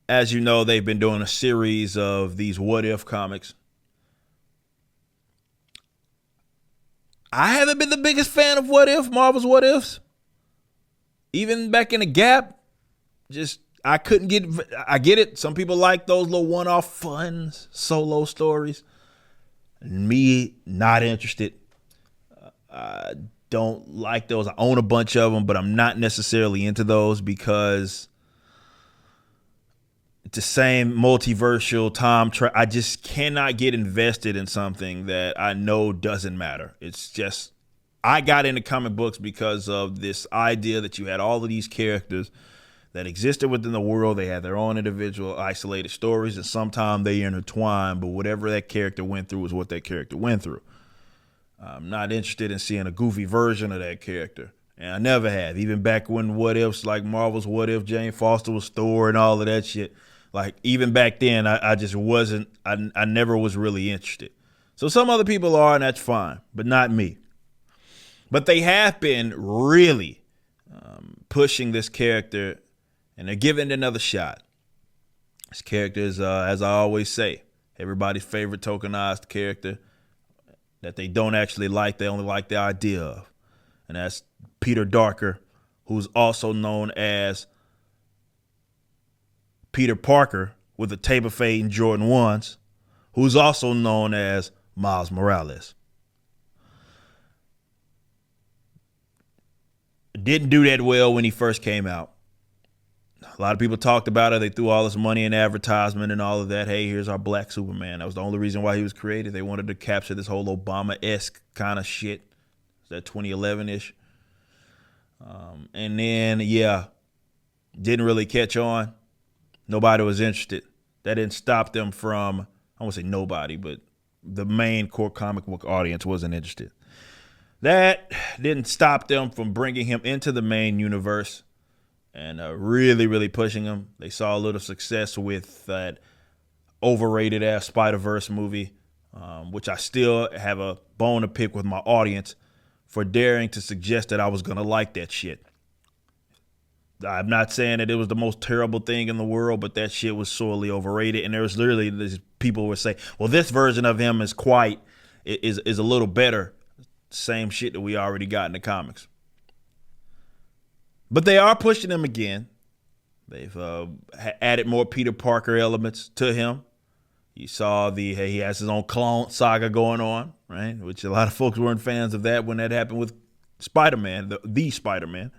As you know, they've been doing a series of these what if comics. I haven't been the biggest fan of what if, Marvel's what ifs. Even back in the Gap, just I couldn't get. I get it. Some people like those little one-off fun solo stories. Me, not interested. I don't like those. I own a bunch of them, but I'm not necessarily into those because it's the same multiversal time. I just cannot get invested in something that I know doesn't matter. It's just, I got into comic books because of this idea that you had all of these characters that existed within the world. They had their own individual isolated stories, and sometimes they intertwine, but whatever that character went through is what that character went through. I'm not interested in seeing a goofy version of that character. And I never have. Even back when what ifs, like Marvel's What If, Jane Foster was Thor and all of that shit. Like, even back then, I just wasn't, I never was really interested. So some other people are, and that's fine, but not me. But they have been really pushing this character, and they're giving it another shot. This character is, as I always say, everybody's favorite tokenized character that they don't actually like. They only like the idea of. And that's Peter Darker, who's also known as Peter Parker with the taper fade and Jordan 1s, who's also known as Miles Morales. Didn't do that well when he first came out. A lot of people talked about it. They threw all this money in advertisement and all of that. Hey, here's our black Superman. That was the only reason why he was created. They wanted to capture this whole Obama-esque kind of shit. That 2011-ish. And then, yeah, didn't really catch on. Nobody was interested. That didn't stop them from, I won't say nobody, but the main core comic book audience wasn't interested. That didn't stop them from bringing him into the main universe and really, really pushing him. They saw a little success with that overrated ass Spider-Verse movie, which I still have a bone to pick with my audience for daring to suggest that I was going to like that shit. I'm not saying that it was the most terrible thing in the world, but that shit was sorely overrated. And there was literally these people would say, well, this version of him is a little better. Same shit that we already got in the comics. But they are pushing him again. They've added more Peter Parker elements to him. You saw he has his own clone saga going on, right? Which a lot of folks weren't fans of that when that happened with Spider-Man, the Spider-Man.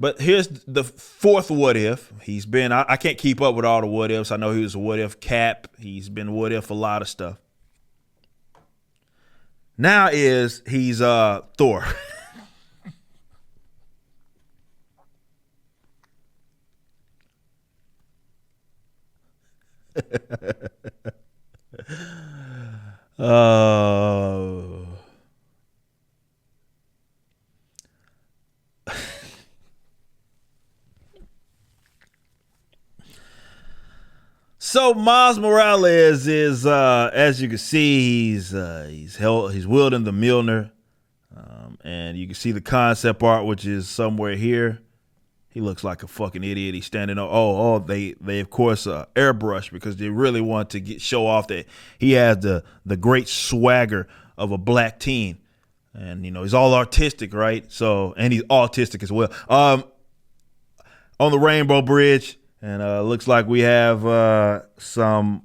But here's the fourth what if. He's been, I can't keep up with all the what ifs. I know he was a what if Cap. He's been what if a lot of stuff. Now he's Thor. Oh. So Miles Morales is, as you can see, he's wielding the Mjolnir, and you can see the concept art, which is somewhere here. He looks like a fucking idiot. He's standing on. They of course airbrush because they really want to show off that he has the great swagger of a black teen, and he's all artistic, right? So, and he's autistic as well. On the Rainbow Bridge. And looks like we have some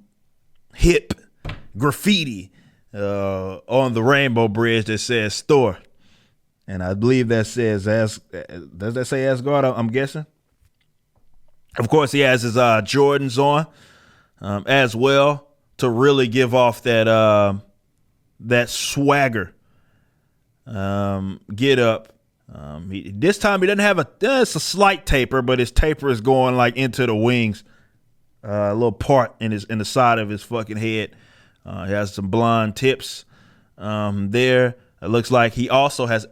hip graffiti on the Rainbow Bridge that says Thor. And I believe that says, does that say Asgard, I'm guessing? Of course, he has his Jordans on as well to really give off that swagger get up. This time he doesn't have it's a slight taper, but his taper is going like into the wings, a little part in the side of his fucking head. He has some blonde tips there. It looks like he also has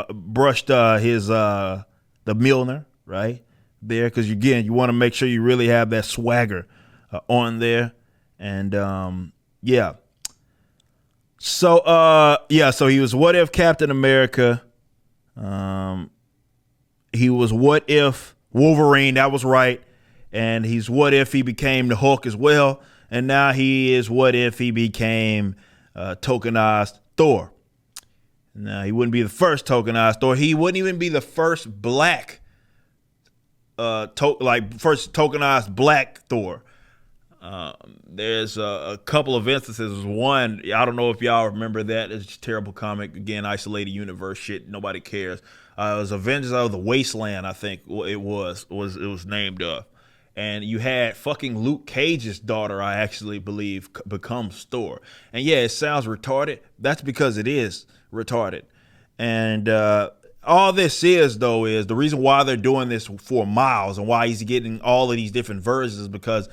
brushed his the Mjolnir right there, because again, you want to make sure you really have that swagger on there. And yeah. So so he was what if Captain America. He was what if Wolverine, that was right. And he's what if he became the Hulk as well. And now he is what if he became Tokenized Thor. Now, he wouldn't be the first Tokenized Thor. He wouldn't even be the first black, first tokenized black Thor. There's a couple of instances. One, I don't know if y'all remember that. It's a terrible comic. Again, isolated universe shit. Nobody cares. It was Avengers of the Wasteland, I think it was named of. And you had fucking Luke Cage's daughter, I actually believe, becomes Thor. And yeah, it sounds retarded. That's because it is retarded. And all this is, though, is the reason why they're doing this for Miles and why he's getting all of these different versions is because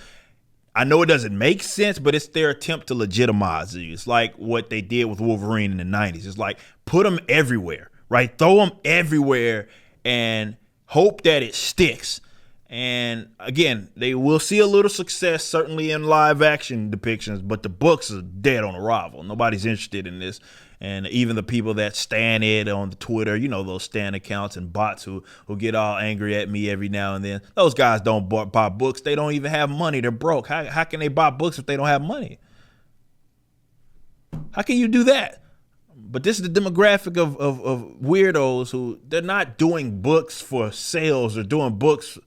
I know it doesn't make sense, but it's their attempt to legitimize you. It's like what they did with Wolverine in the 90s. It's like, put them everywhere, right? Throw them everywhere and hope that it sticks. And again, they will see a little success, certainly in live action depictions, but the books are dead on arrival. Nobody's interested in this. And even the people that stan it on the Twitter, you know, those stan accounts and bots who get all angry at me every now and then, those guys don't buy books. They don't even have money. They're broke. How can they buy books if they don't have money? How can you do that? But this is the demographic of weirdos who they're not doing books for sales. They're doing books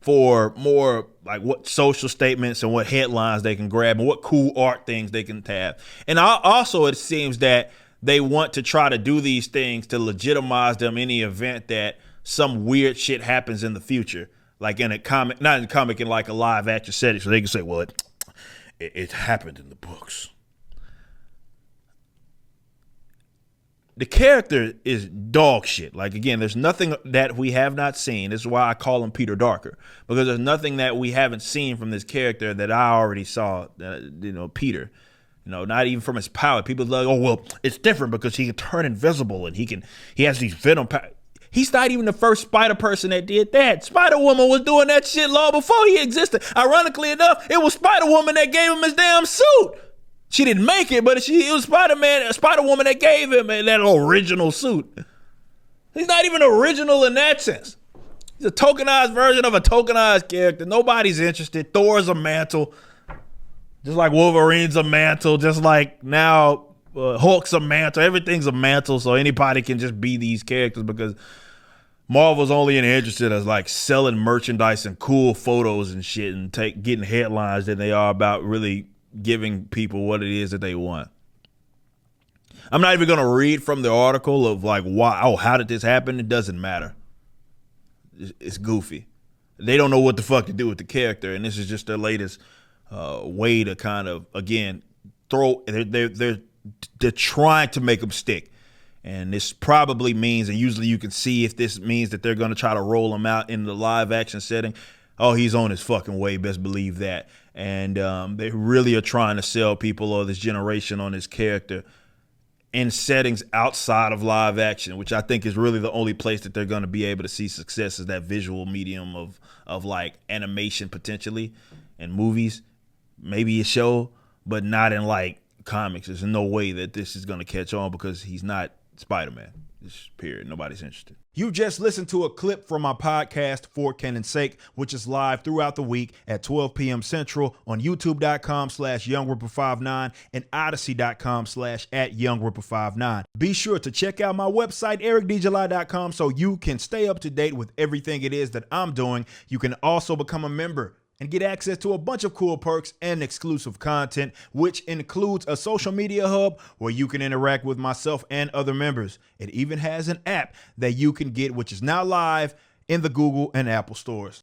for more like what social statements and what headlines they can grab and what cool art things they can have. And also it seems that they want to try to do these things to legitimize them in the event that some weird shit happens in the future, like in a comic, not in a comic, in like a live action setting. So they can say, well, it happened in the books. The character is dog shit. Like, again, there's nothing that we have not seen. This is why I call him Peter Darker, because there's nothing that we haven't seen from this character that I already saw, Peter. Not even from his power. People are like, oh, well, it's different because he can turn invisible and he has these venom powers. He's not even the first Spider person that did that. Spider-Woman was doing that shit long before he existed. Ironically enough, it was Spider-Woman that gave him his damn suit. She didn't make it, but it was Spider-Woman that gave him that original suit. He's not even original in that sense. He's a tokenized version of a tokenized character. Nobody's interested. Thor's a mantle. Just like Wolverine's a mantle. Just like now Hulk's a mantle. Everything's a mantle, so anybody can just be these characters because Marvel's only interested as like selling merchandise and cool photos and shit and getting headlines than they are about really giving people what it is that they want. I'm not even going to read from the article of like, how did this happen? It doesn't matter. It's goofy. They don't know what the fuck to do with the character, and this is just their latest way to kind of, again, they're trying to make them stick. And this probably means, and usually you can see if this means that they're going to try to roll him out in the live action setting. Oh, he's on his fucking way. Best believe that. And they really are trying to sell people of this generation on this character in settings outside of live action, which I think is really the only place that they're going to be able to see success is that visual medium of like animation potentially and movies, maybe a show, but not in like comics. There's no way that this is going to catch on because he's not Spider-Man. Just period. Nobody's interested. You just listened to a clip from my podcast, For Canon's Sake, which is live throughout the week at 12 p.m. Central on youtube.com/YoungRipper59 and odyssey.com/@YoungRipper59. Be sure to check out my website, ericdjuly.com, so you can stay up to date with everything it is that I'm doing. You can also become a member and get access to a bunch of cool perks and exclusive content, which includes a social media hub where you can interact with myself and other members. It even has an app that you can get, which is now live in the Google and Apple stores.